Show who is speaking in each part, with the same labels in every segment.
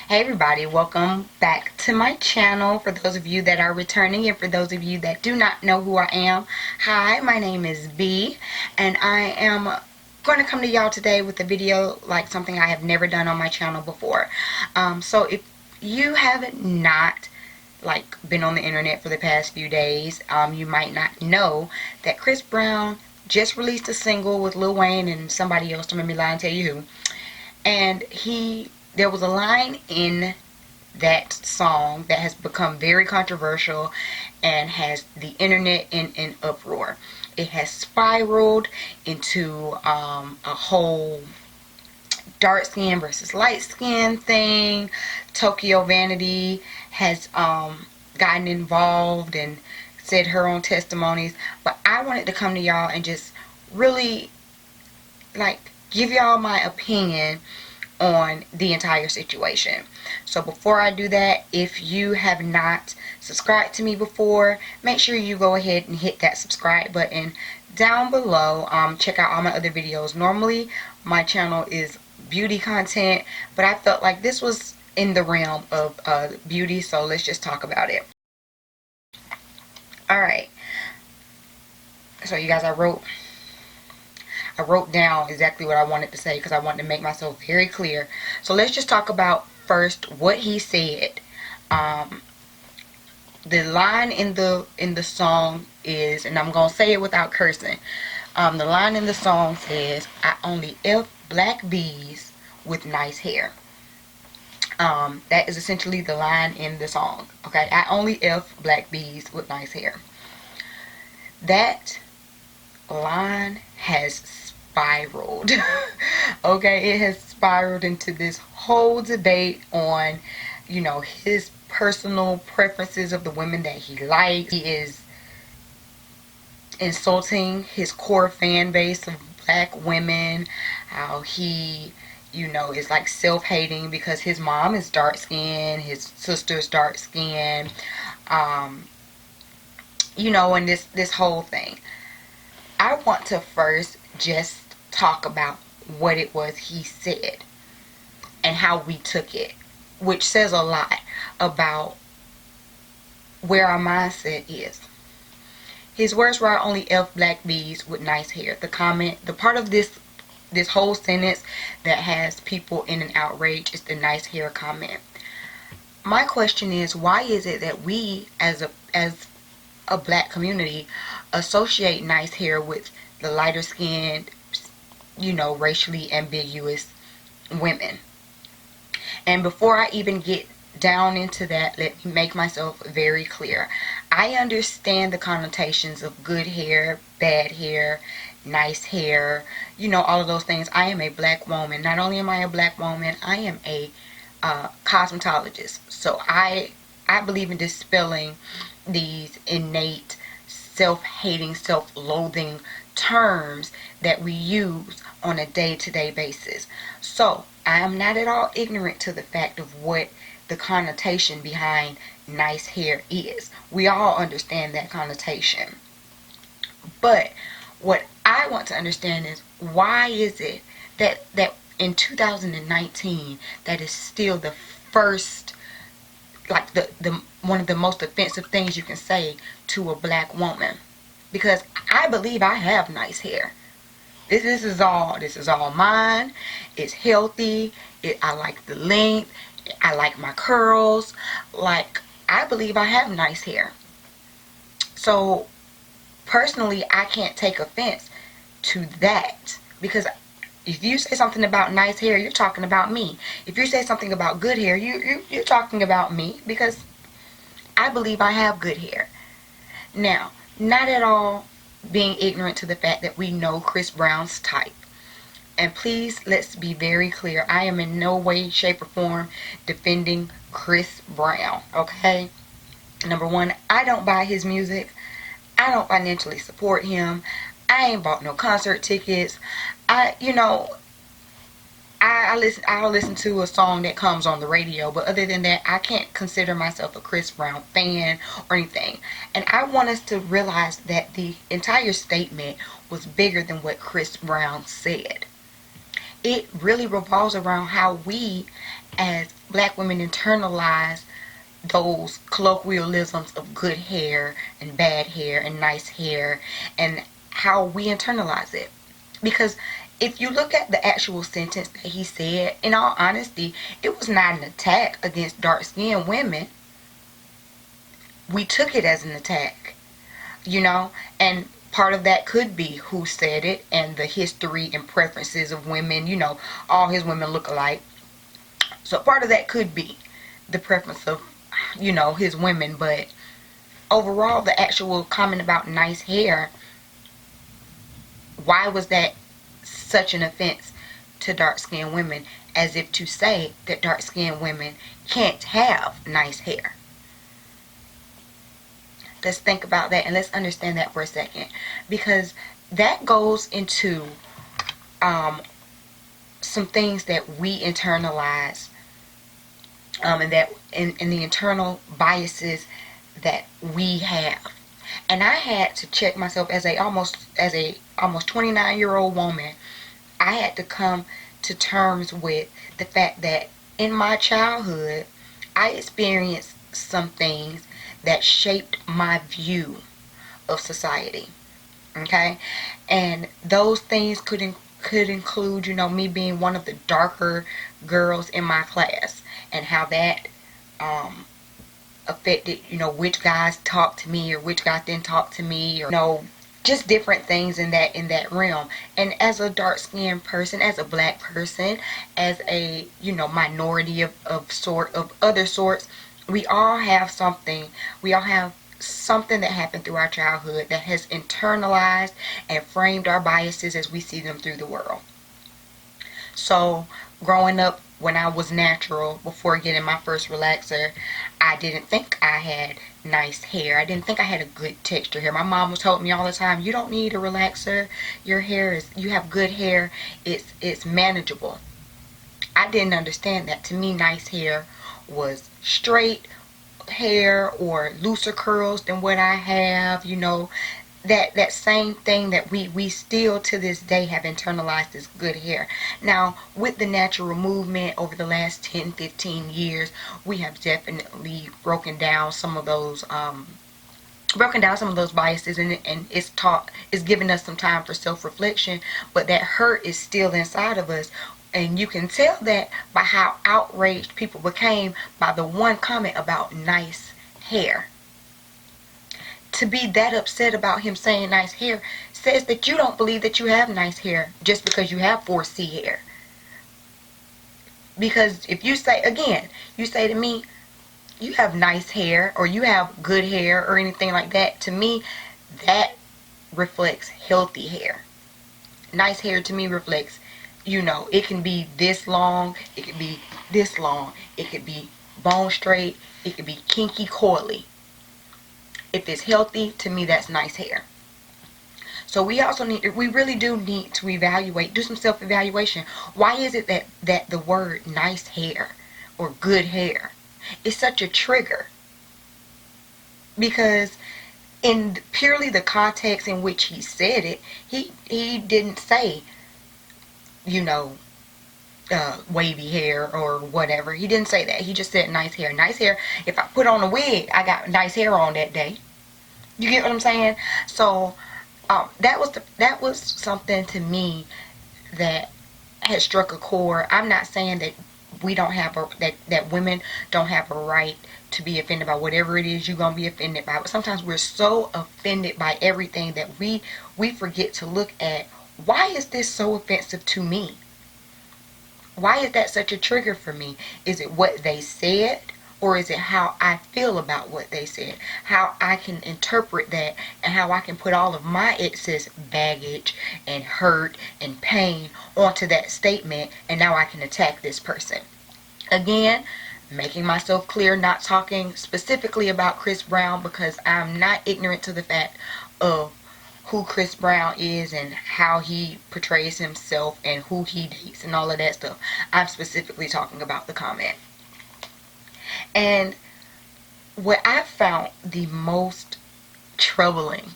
Speaker 1: Hey everybody, welcome back to my channel. For those of you that are returning and for those of you that do not know who I am, hi, my name is B and I am going to come to y'all today with a video like something I have never done on my channel before. So if you have not been on the internet for the past few days, you might not know that Chris Brown just released a single with Lil Wayne and somebody else, don't make me lie and tell you who. And there was a line in that song that has become very controversial and has the internet in an uproar. It has spiraled into a whole dark skin versus light skin thing. Tokyo Vanity has gotten involved and said her own testimonies. But I wanted to come to y'all and just really give y'all my opinion on the entire situation. So before I do that, if you have not subscribed to me before, make sure you go ahead and hit that subscribe button down below. Check out all my other videos. Normally my channel is beauty content, but I felt like this was in the realm of beauty, so let's just talk about it. Alright, so you guys, I wrote down exactly what I wanted to say because I wanted to make myself very clear. So let's just talk about first what he said. The line in the song is, and I'm gonna say it without cursing. The line in the song says, "I only F black bees with nice hair." That is essentially the line in the song. Okay, I only F black bees with nice hair. That line has spiraled. Okay, it has spiraled into this whole debate on, you know, his personal preferences of the women that he likes. He is insulting his core fan base of black women, how he, you know, is like self-hating because his mom is dark skinned, his sister's dark skinned, you know, and this whole thing. I want to first just talk about what it was he said and how we took it, which says a lot about where our mindset is. His words were, "I only F black bees with nice hair." The comment, the part of this whole sentence that has people in an outrage is the nice hair comment. My question is, why is it that we as a black community associate nice hair with the lighter skinned, you know, racially ambiguous women? And before I even get down into that, let me make myself very clear. I understand the connotations of good hair, bad hair, nice hair, you know, all of those things. I am a black woman. Not only am I a black woman, I am a cosmetologist. So I believe in dispelling these innate self-hating, self-loathing terms that we use on a day-to-day basis. So I am not at all ignorant to the fact of what the connotation behind nice hair is. We all understand that connotation. But what I want to understand is, why is it that in 2019 that is still the first, like the one of the most offensive things you can say to a black woman? Because I believe I have nice hair. This is all mine. It's healthy. I like the length. I like my curls. Like, I believe I have nice hair. So personally, I can't take offense to that, because if you say something about nice hair, you're talking about me. If you say something about good hair, you're talking about me, because I believe I have good hair. Now, not at all being ignorant to the fact that we know Chris Brown's type. And please, let's be very clear. I am in no way, shape, or form defending Chris Brown, okay? Number one, I don't buy his music. I don't financially support him. I ain't bought no concert tickets. I'll listen to a song that comes on the radio, but other than that, I can't consider myself a Chris Brown fan or anything. And I want us to realize that the entire statement was bigger than what Chris Brown said. It really revolves around how we as black women internalize those colloquialisms of good hair and bad hair and nice hair, and how we internalize it. Because if you look at the actual sentence that he said, in all honesty, it was not an attack against dark-skinned women. We took it as an attack, you know, and part of that could be who said it and the history and preferences of women. You know, all his women look alike. So part of that could be the preference of, you know, his women. But overall, the actual comment about nice hair, why was that such an offense to dark-skinned women, as if to say that dark-skinned women can't have nice hair? Let's think about that and let's understand that for a second, because that goes into some things that we internalize, and that in the internal biases that we have. And I had to check myself as a almost 29-year-old woman. I had to come to terms with the fact that in my childhood, I experienced some things that shaped my view of society. Okay? And those things could include, you know, me being one of the darker girls in my class, and how that affected, you know, which guys talked to me or which guys didn't talk to me, or, you know, just different things in that realm. And as a dark skinned person, as a black person, as a, you know, minority of other sorts, we all have something that happened through our childhood that has internalized and framed our biases as we see them through the world. So growing up, when I was natural, before getting my first relaxer, I didn't think I had nice hair. I didn't think I had a good texture hair. My mom was told me all the time, you don't need a relaxer. You have good hair. It's manageable. I didn't understand that. To me, nice hair was straight hair or looser curls than what I have, you know. That same thing that we still to this day have internalized as good hair. Now, with the natural movement over the last 10-15 years, we have definitely broken down some of those biases, and it's given us some time for self-reflection, but that hurt is still inside of us. And you can tell that by how outraged people became by the one comment about nice hair. To be that upset about him saying nice hair says that you don't believe that you have nice hair just because you have 4C hair. Because if you say to me, you have nice hair or you have good hair or anything like that, to me, that reflects healthy hair. Nice hair to me reflects, you know, it can be this long, it could be this long, it could be bone straight, it could be kinky coily. If it's healthy, to me, that's nice hair. So we really do need to do some self-evaluation. Why is it that the word nice hair or good hair is such a trigger? Because in purely the context in which he said it, he didn't say, you know, wavy hair or whatever. He didn't say that. He just said nice hair. Nice hair. If I put on a wig, I got nice hair on that day. You get what I'm saying? So that was something to me that had struck a chord. I'm not saying that that women don't have a right to be offended by whatever it is you're gonna be offended by. But sometimes we're so offended by everything that we forget to look at, why is this so offensive to me? Why is that such a trigger for me? Is it what they said? Or is it how I feel about what they said? How I can interpret that, and how I can put all of my excess baggage and hurt and pain onto that statement, and now I can attack this person. Again, making myself clear, not talking specifically about Chris Brown, because I'm not ignorant to the fact of who Chris Brown is and how he portrays himself and who he dates and all of that stuff. I'm specifically talking about the comment. And what I found the most troubling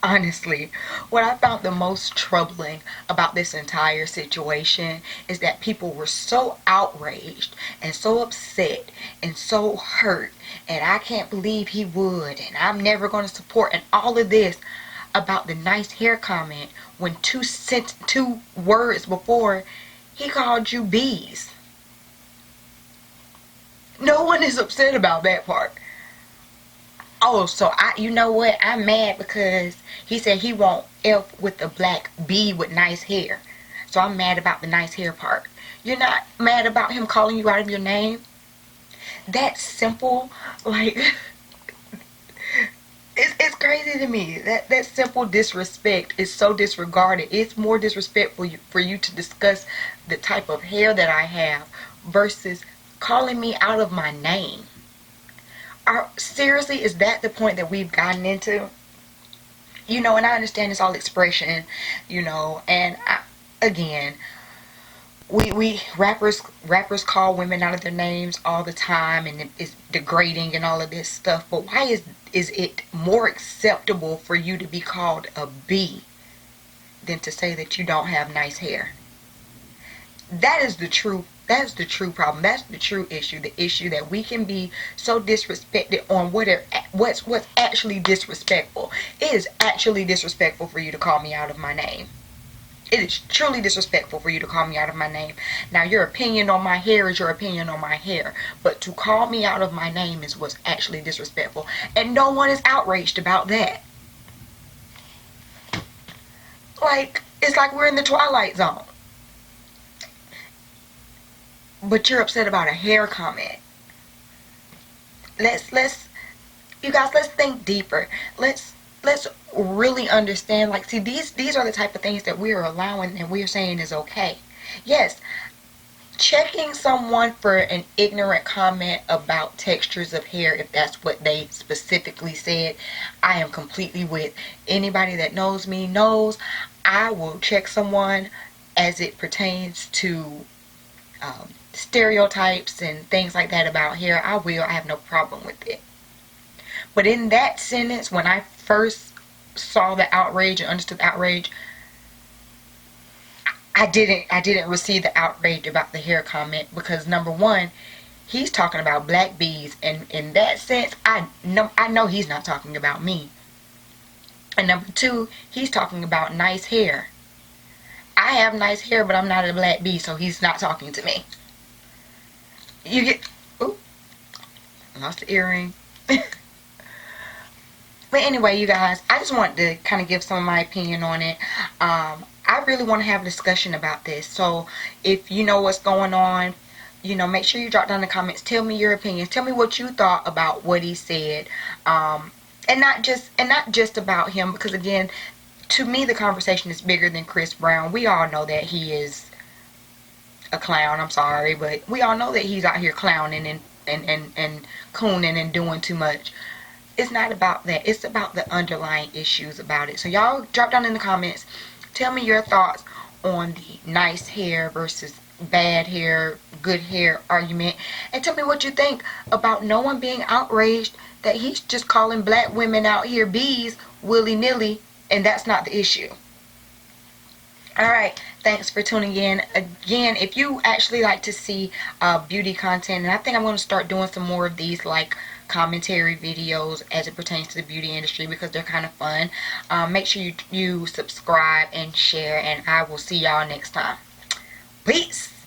Speaker 1: Honestly, what I found the most troubling about this entire situation is that people were so outraged and so upset and so hurt, and I can't believe he would, and I'm never going to support, and all of this about the nice hair comment when two words before he called you bees. No one is upset about that part. Oh, so you know what? I'm mad because he said he won't F with a black B with nice hair. So I'm mad about the nice hair part. You're not mad about him calling you out of your name? That's simple. Like, it's crazy to me. That simple disrespect is so disregarded. It's more disrespectful for you to discuss the type of hair that I have versus calling me out of my name. Seriously, is that the point that we've gotten into? And I understand it's all expression, and again, we rappers call women out of their names all the time, and it's degrading and all of this stuff. But why is it more acceptable for you to be called a B than to say that you don't have nice hair? That's the true problem. That's the true issue. The issue that we can be so disrespected on what's actually disrespectful. It is actually disrespectful for you to call me out of my name. It is truly disrespectful for you to call me out of my name. Now, your opinion on my hair is your opinion on my hair, but to call me out of my name is what's actually disrespectful, and no one is outraged about that. Like, it's like we're in the Twilight Zone. But you're upset about a hair comment. Let's you guys, let's think deeper. Let's really understand. Like, see, these are the type of things that we are allowing and we are saying is okay. Yes, checking someone for an ignorant comment about textures of hair, if that's what they specifically said, I am completely with. Anybody that knows me knows I will check someone as it pertains to stereotypes and things like that about hair. I have no problem with it. But in that sentence, when I first saw the outrage and understood the outrage, I didn't receive the outrage about the hair comment, because number one, he's talking about black bees, and in that sense, I know he's not talking about me. And number two, he's talking about nice hair. I have nice hair, but I'm not a black bee, so he's not talking to me. You get, ooh, lost the earring. But anyway, you guys, I just wanted to kind of give some of my opinion on it. I really want to have a discussion about this. So if you know what's going on, make sure you drop down in the comments. Tell me your opinions. Tell me what you thought about what he said. And not just about him, because again, to me, the conversation is bigger than Chris Brown. We all know that he is a clown. I'm sorry, but we all know that he's out here clowning and cooning and doing too much. It's not about that. It's about the underlying issues about it. So y'all drop down in the comments. Tell me your thoughts on the nice hair versus bad hair, good hair argument. And tell me what you think about no one being outraged that he's just calling black women out here bees willy-nilly, and that's not the issue. Alright, thanks for tuning in. Again, if you actually like to see beauty content, and I think I'm going to start doing some more of these, like commentary videos as it pertains to the beauty industry, because they're kind of fun. Make sure you subscribe and share, and I will see y'all next time. Peace.